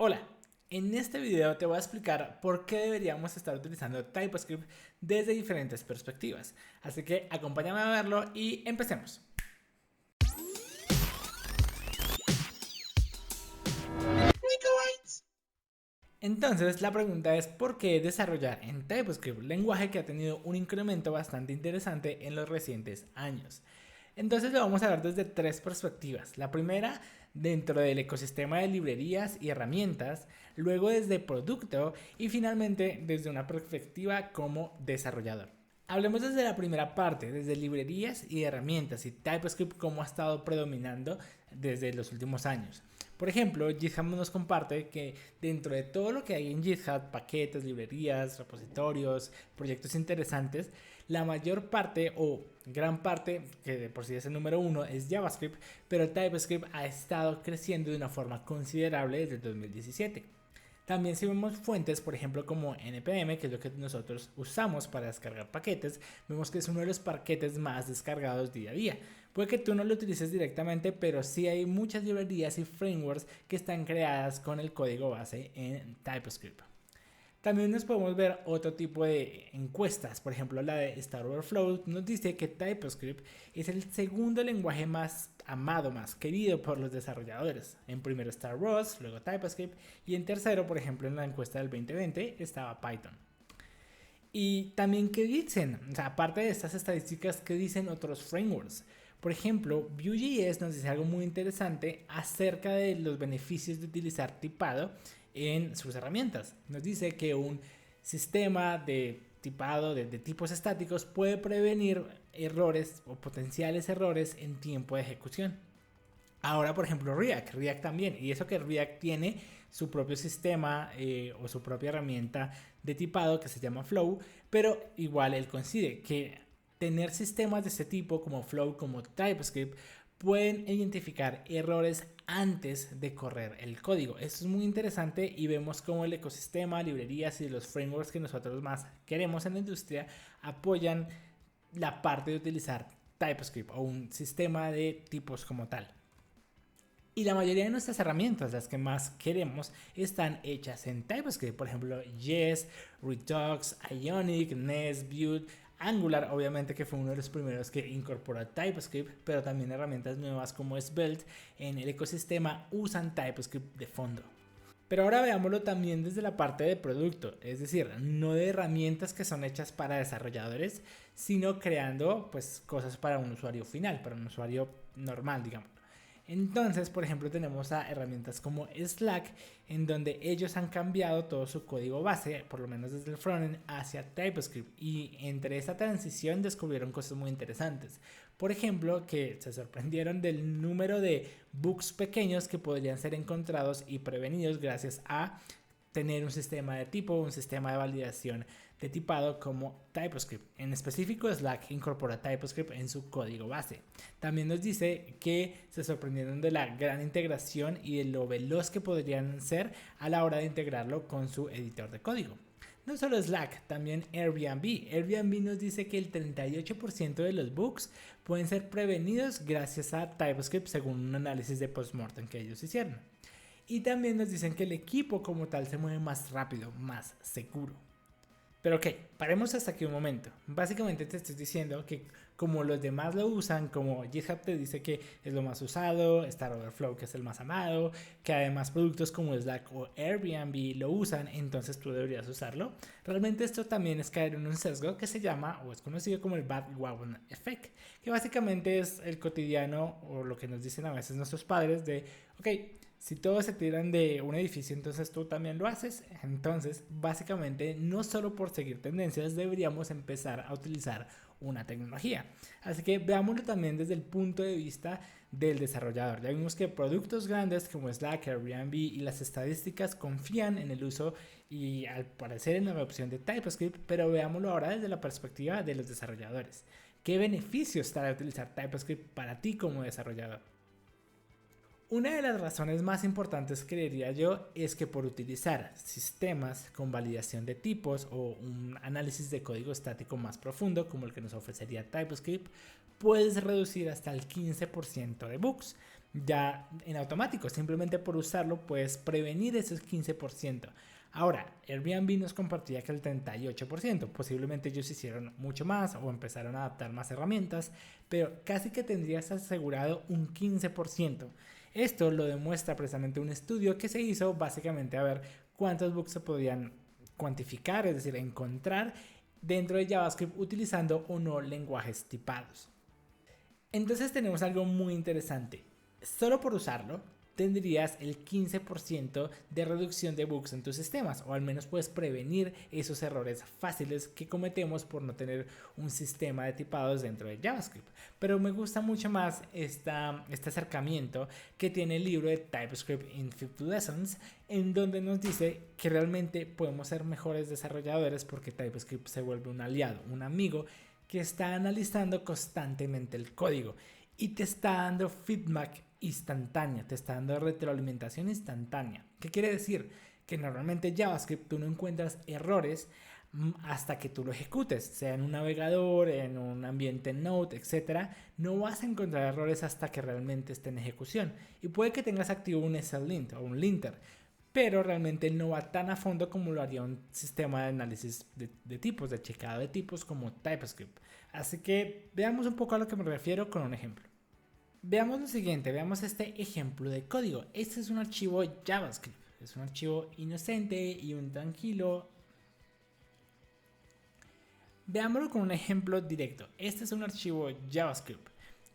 Hola, en este video te voy a explicar por qué deberíamos estar utilizando TypeScript desde diferentes perspectivas. Así que acompáñame a verlo y empecemos. Entonces la pregunta es ¿por qué desarrollar en TypeScript, lenguaje que ha tenido un incremento bastante interesante en los recientes años? Entonces lo vamos a ver desde tres perspectivas. La primera, dentro del ecosistema de librerías y herramientas, luego desde producto y finalmente desde una perspectiva como desarrollador. Hablemos desde la primera parte, desde librerías y herramientas y TypeScript cómo ha estado predominando desde los últimos años. Por ejemplo, GitHub nos comparte que dentro de todo lo que hay en GitHub, paquetes, librerías, repositorios, proyectos interesantes, la mayor parte o gran parte, que de por sí es el número uno, es JavaScript, pero el TypeScript ha estado creciendo de una forma considerable desde el 2017. También si vemos fuentes, por ejemplo como npm, que es lo que nosotros usamos para descargar paquetes, vemos que es uno de los paquetes más descargados día a día. Puede que tú no lo utilices directamente, pero sí hay muchas librerías y frameworks que están creadas con el código base en TypeScript. También nos podemos ver otro tipo de encuestas, por ejemplo la de Stack Overflow nos dice que TypeScript es el segundo lenguaje más amado, más querido por los desarrolladores. En primero está Rust, luego TypeScript y en tercero, por ejemplo en la encuesta del 2020 estaba Python. Y también qué dicen, o sea, aparte de estas estadísticas, qué dicen otros frameworks. Por ejemplo, Vue.js nos dice algo muy interesante acerca de los beneficios de utilizar tipado en sus herramientas. Nos dice que un sistema de tipado de tipos estáticos puede prevenir errores o potenciales errores en tiempo de ejecución. Ahora, por ejemplo, React también, y eso que React tiene su propio sistema o su propia herramienta de tipado que se llama Flow, pero igual él coincide que tener sistemas de este tipo como Flow, como TypeScript, pueden identificar errores antes de correr el código. Esto es muy interesante y vemos cómo el ecosistema, librerías y los frameworks que nosotros más queremos en la industria apoyan la parte de utilizar TypeScript o un sistema de tipos como tal. Y la mayoría de nuestras herramientas, las que más queremos, están hechas en TypeScript. Por ejemplo, Jest, Redux, Ionic, Nest, Vue, Angular, obviamente que fue uno de los primeros que incorporó TypeScript, pero también herramientas nuevas como Svelte en el ecosistema usan TypeScript de fondo. Pero ahora veámoslo también desde la parte de producto, es decir, no de herramientas que son hechas para desarrolladores, sino creando pues cosas para un usuario final, para un usuario normal, digamos. Entonces, por ejemplo, tenemos a herramientas como Slack, en donde ellos han cambiado todo su código base, por lo menos desde el frontend, hacia TypeScript. Y entre esa transición descubrieron cosas muy interesantes. Por ejemplo, que se sorprendieron del número de bugs pequeños que podrían ser encontrados y prevenidos gracias a tener un sistema de tipo, un sistema de validación de tipado como TypeScript. En específico, Slack incorpora TypeScript en su código base. También nos dice que se sorprendieron de la gran integración y de lo veloz que podrían ser a la hora de integrarlo con su editor de código. No solo Slack, también Airbnb. Airbnb nos dice que el 38% de los bugs pueden ser prevenidos gracias a TypeScript según un análisis de postmortem que ellos hicieron. Y también nos dicen que el equipo como tal se mueve más rápido, más seguro. Pero ok, paremos hasta aquí un momento. Básicamente te estoy diciendo que como los demás lo usan, como GitHub te dice que es lo más usado, Stack Overflow que es el más amado, que además productos como Slack o Airbnb lo usan, entonces tú deberías usarlo. Realmente esto también es caer en un sesgo que se llama o es conocido como el bandwagon effect, que básicamente es el cotidiano o lo que nos dicen a veces nuestros padres de, ok, si todos se tiran de un edificio, entonces tú también lo haces. Entonces, básicamente, no solo por seguir tendencias, deberíamos empezar a utilizar una tecnología. Así que veámoslo también desde el punto de vista del desarrollador. Ya vimos que productos grandes como Slack, Airbnb y las estadísticas confían en el uso y al parecer en la adopción de TypeScript, pero veámoslo ahora desde la perspectiva de los desarrolladores. ¿Qué beneficios trae utilizar TypeScript para ti como desarrollador? Una de las razones más importantes, creería yo, es que por utilizar sistemas con validación de tipos o un análisis de código estático más profundo, como el que nos ofrecería TypeScript, puedes reducir hasta el 15% de bugs. ya en automático. Simplemente por usarlo puedes prevenir esos 15%. Ahora, Airbnb nos compartía que el 38%, posiblemente ellos hicieron mucho más o empezaron a adaptar más herramientas, pero casi que tendrías asegurado un 15%. Esto lo demuestra precisamente un estudio que se hizo básicamente a ver cuántos bugs se podían cuantificar, es decir, encontrar dentro de JavaScript utilizando o no lenguajes tipados. Entonces tenemos algo muy interesante. Solo por usarlo tendrías el 15% de reducción de bugs en tus sistemas, o al menos puedes prevenir esos errores fáciles que cometemos por no tener un sistema de tipados dentro de JavaScript. Pero me gusta mucho más este acercamiento que tiene el libro de TypeScript in 50 Lessons, en donde nos dice que realmente podemos ser mejores desarrolladores porque TypeScript se vuelve un aliado, un amigo que está analizando constantemente el código y te está dando feedback instantánea, te está dando retroalimentación instantánea. ¿Qué quiere decir? Que normalmente JavaScript tú no encuentras errores hasta que tú lo ejecutes, sea en un navegador, en un ambiente Node, etcétera. No vas a encontrar errores hasta que realmente esté en ejecución. Y puede que tengas activo un SLint o un linter, pero realmente no va tan a fondo como lo haría un sistema de análisis de tipos, de checado de tipos como TypeScript. Así que veamos un poco a lo que me refiero con un ejemplo. Veamos lo siguiente, veamos este ejemplo de código. Este es un archivo JavaScript, es un archivo inocente y un tranquilo. Veámoslo con un ejemplo directo. Este es un archivo JavaScript.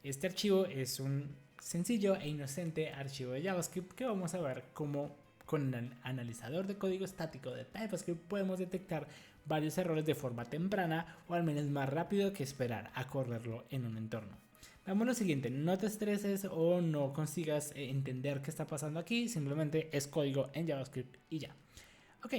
Este archivo es un sencillo e inocente archivo de JavaScript que vamos a ver cómo con el analizador de código estático de TypeScript podemos detectar varios errores de forma temprana o al menos más rápido que esperar a correrlo en un entorno. Vamos a lo siguiente, no te estreses o no consigas entender qué está pasando aquí, simplemente es código en JavaScript y ya. Ok,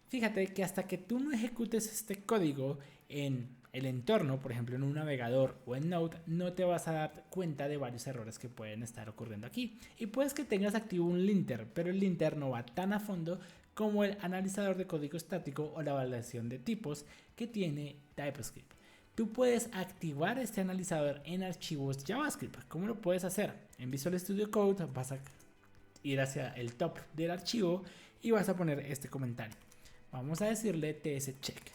fíjate que hasta que tú no ejecutes este código en el entorno, por ejemplo en un navegador o en Node, no te vas a dar cuenta de varios errores que pueden estar ocurriendo aquí. Y puedes que tengas activo un linter, pero el linter no va tan a fondo como el analizador de código estático o la validación de tipos que tiene TypeScript. Tú puedes activar este analizador en archivos JavaScript. ¿Cómo lo puedes hacer? En Visual Studio Code vas a ir hacia el top del archivo y vas a poner este comentario. Vamos a decirle tscheck.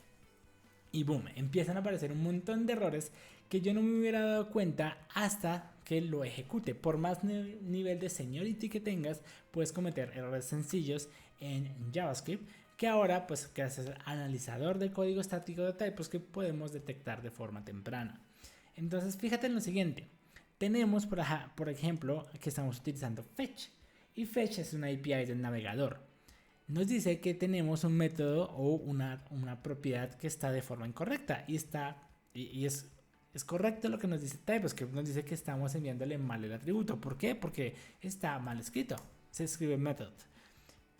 Y boom, empiezan a aparecer un montón de errores que yo no me hubiera dado cuenta hasta que lo ejecute. Por más nivel de seniority que tengas, puedes cometer errores sencillos en JavaScript que ahora, pues gracias al analizador de código estático de TypeScript podemos detectar de forma temprana. Entonces fíjate en lo siguiente. Tenemos por ejemplo que estamos utilizando fetch y fetch es una API del navegador. Nos dice que tenemos un método o una propiedad que está de forma incorrecta y es correcto lo que nos dice TypeScript. Nos dice que estamos enviándole mal el atributo. ¿Por qué? Porque está mal escrito. Se escribe method.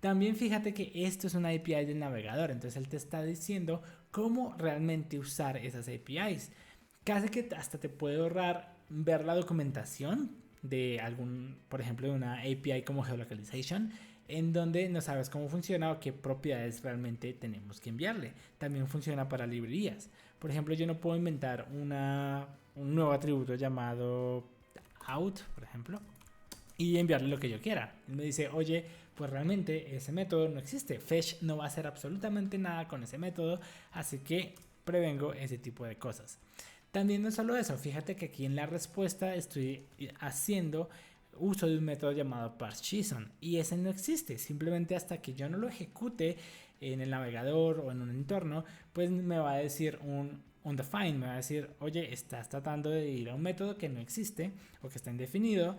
También fíjate que esto es una API del navegador, entonces él te está diciendo cómo realmente usar esas APIs. Casi que hasta te puede ahorrar ver la documentación de por ejemplo, de una API como geolocalization, en donde no sabes cómo funciona o qué propiedades realmente tenemos que enviarle. También funciona para librerías. Por ejemplo, yo no puedo inventar un nuevo atributo llamado out, por ejemplo, y enviarle lo que yo quiera. Él me dice, oye, pues realmente ese método no existe. Fetch no va a hacer absolutamente nada con ese método, así que prevengo ese tipo de cosas. También no es solo eso, fíjate que aquí en la respuesta estoy haciendo uso de un método llamado parseJSON y ese no existe. Simplemente hasta que yo no lo ejecute en el navegador o en un entorno, pues me va a decir un undefined, me va a decir, oye, estás tratando de ir a un método que no existe o que está indefinido.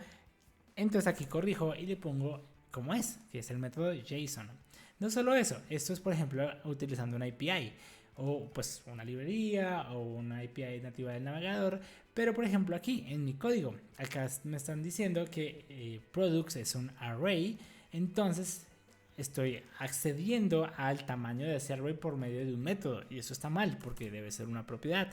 Entonces aquí corrijo y le pongo como es, que es el método JSON. No solo eso, esto es por ejemplo utilizando una API o pues una librería o una API nativa del navegador, pero por ejemplo aquí en mi código, acá me están diciendo que products es un array, entonces estoy accediendo al tamaño de ese array por medio de un método y eso está mal porque debe ser una propiedad.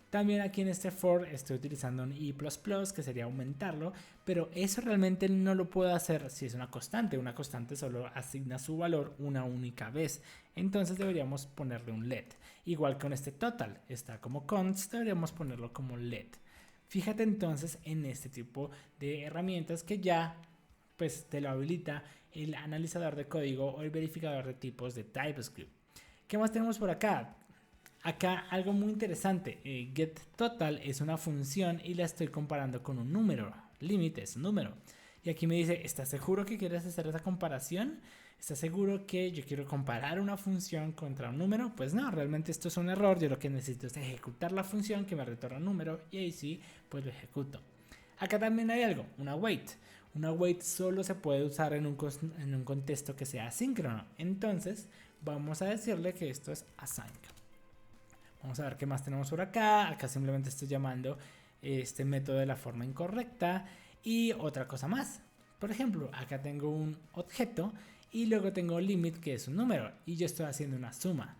También aquí en este for estoy utilizando un i++, que sería aumentarlo, pero eso realmente no lo puedo hacer si es una constante. Una constante solo asigna su valor una única vez. Entonces deberíamos ponerle un let. Igual con este total, está como const, deberíamos ponerlo como let. Fíjate entonces en este tipo de herramientas que ya pues te lo habilita el analizador de código o el verificador de tipos de TypeScript. ¿Qué más tenemos por acá? Acá algo muy interesante, getTotal es una función y la estoy comparando con un número, limit es un número. Y aquí me dice, ¿estás seguro que quieres hacer esa comparación? ¿Estás seguro que yo quiero comparar una función contra un número? Pues no, realmente esto es un error, yo lo que necesito es ejecutar la función que me retorna un número y ahí sí, pues lo ejecuto. Acá también hay algo, una wait. Una wait solo se puede usar en un contexto que sea asíncrono. Entonces, vamos a decirle que esto es async. Vamos a ver qué más tenemos por acá. Acá simplemente estoy llamando este método de la forma incorrecta. Y otra cosa más. Por ejemplo, acá tengo un objeto y luego tengo limit que es un número y yo estoy haciendo una suma.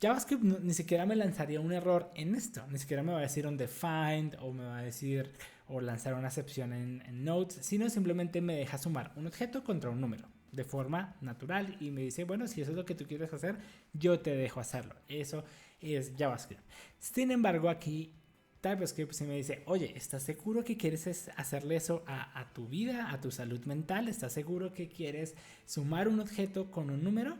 JavaScript ni siquiera me lanzaría un error en esto, ni siquiera me va a decir undefined o me va a decir o lanzar una excepción en nodes, sino simplemente me deja sumar un objeto contra un número de forma natural y me dice, bueno, si eso es lo que tú quieres hacer, yo te dejo hacerlo. Eso es JavaScript. Sin embargo, aquí TypeScript sí me dice, oye, ¿estás seguro que quieres hacerle eso a tu vida, a tu salud mental? ¿Estás seguro que quieres sumar un objeto con un número?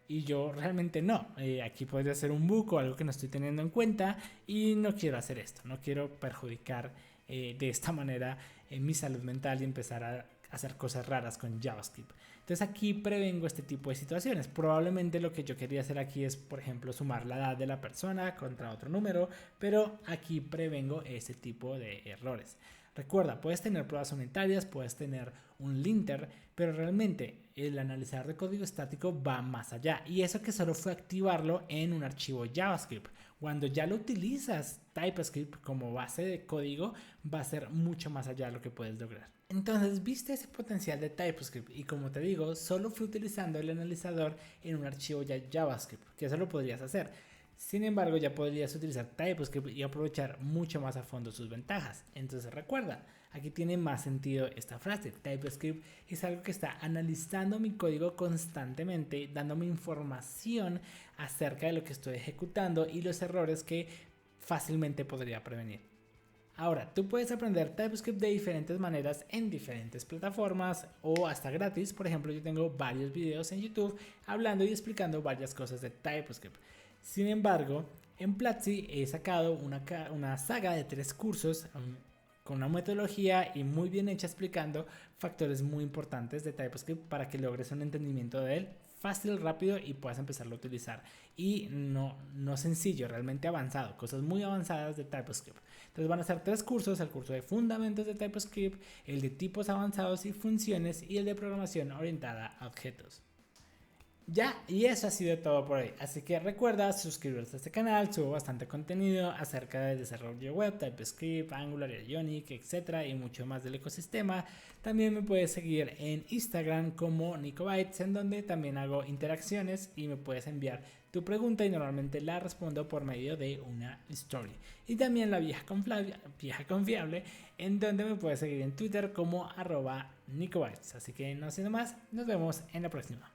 Y yo realmente no. Aquí podría ser un bug o algo que no estoy teniendo en cuenta y no quiero hacer esto. No quiero perjudicar de esta manera mi salud mental y empezar a hacer cosas raras con JavaScript. Entonces aquí prevengo este tipo de situaciones. Probablemente lo que yo quería hacer aquí es, por ejemplo, sumar la edad de la persona contra otro número, pero aquí prevengo ese tipo de errores. Recuerda, puedes tener pruebas unitarias, puedes tener un linter, pero realmente el analizador de código estático va más allá. Y eso que solo fue activarlo en un archivo JavaScript. Cuando ya lo utilizas TypeScript como base de código, va a ser mucho más allá de lo que puedes lograr. Entonces, viste ese potencial de TypeScript y como te digo, solo fui utilizando el analizador en un archivo ya JavaScript, que eso lo podrías hacer. Sin embargo, ya podrías utilizar TypeScript y aprovechar mucho más a fondo sus ventajas. Entonces recuerda, aquí tiene más sentido esta frase. TypeScript es algo que está analizando mi código constantemente, dándome información acerca de lo que estoy ejecutando y los errores que fácilmente podría prevenir. Ahora, tú puedes aprender TypeScript de diferentes maneras en diferentes plataformas o hasta gratis. Por ejemplo, yo tengo varios videos en YouTube hablando y explicando varias cosas de TypeScript. Sin embargo, en Platzi he sacado una saga de 3 cursos con una metodología y muy bien hecha explicando factores muy importantes de TypeScript para que logres un entendimiento de él fácil, rápido y puedas empezarlo a utilizar. Y no sencillo, realmente avanzado, cosas muy avanzadas de TypeScript. Entonces van a ser 3 cursos, el curso de fundamentos de TypeScript, el de tipos avanzados y funciones y el de programación orientada a objetos. Ya, y eso ha sido todo por hoy. Así que recuerda suscribirte a este canal, subo bastante contenido acerca del desarrollo web, TypeScript, Angular, Ionic, etcétera, y mucho más del ecosistema. También me puedes seguir en Instagram como Nicobytes, en donde también hago interacciones y me puedes enviar tu pregunta y normalmente la respondo por medio de una story. Y también la vieja confiable, en donde me puedes seguir en Twitter como @Nicobytes. Así que no siendo más, nos vemos en la próxima.